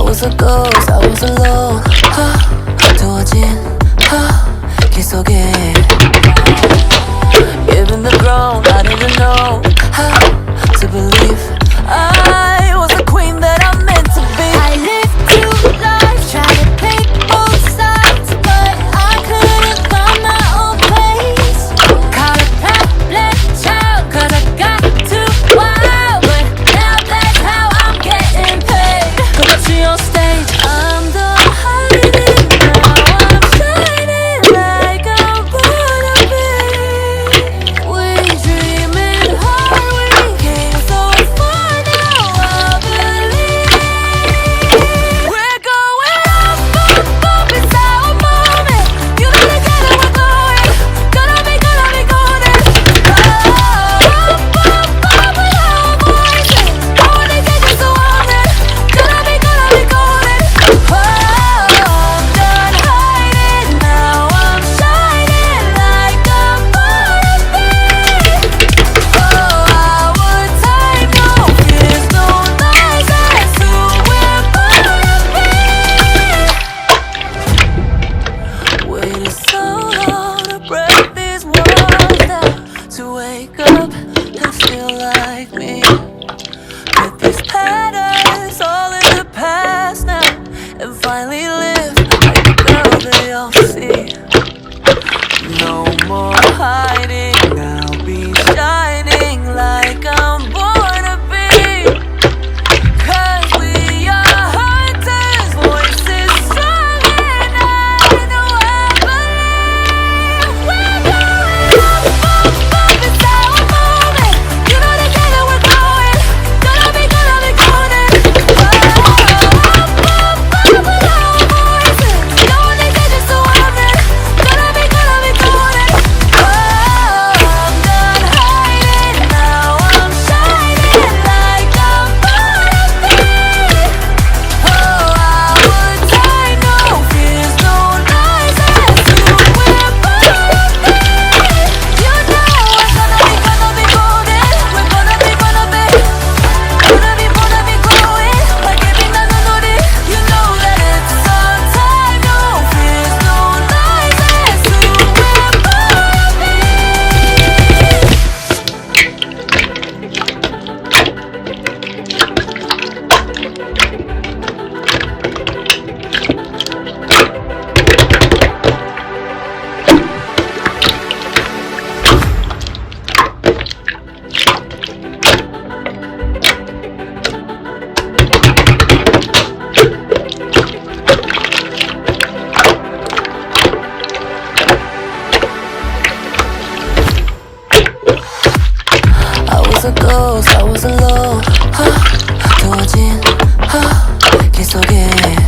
was a ghost, I was alone. 두어진 길 속에 Given the throne, I didn't know how to believe I was the queen that I'm meant to be. I lived two lives, tried to pick both sides, but I couldn't find my own place. Caught a problem child, cause I got too wild, but now that's how I'm getting paid. Put you on stage, I'm done hiding now, I'm shining like I'm born to be. We dreaming hard, we came so far, now I believe. we're going up, Up, it's our moment. You know the kind we're going. Gonna be golden. Up, with our voices. Only get you so honest. Gonna be golden. I'm done hiding now. I'm shining like I'm born to be. Our time, no fears, no lies. That's who we're born to be. waited so long to break these walls down, to wake up and feel like me. Put these patterns all in the past now, and finally live like the girl they all see. No more hiding, I'll be shining like I'm born to be. 'Cause we are hunters, voices strong, and I know I believe. We're going up, it's our moment. You know the kind we're going. Gonna be golden. Up, with our voices. The only get you so honest. Gonna be golden. I'm done hiding now. I'm shining like I'm born to be. Our time, no fears, no lies. That's who we're born to be. You know we're gonna be golden. We're gonna be glowing. Like giving the 눈물이. You know that it's our time, no fears, no lies. That's who we're born to be. I was a ghost, I was alone. 두어진 길 속에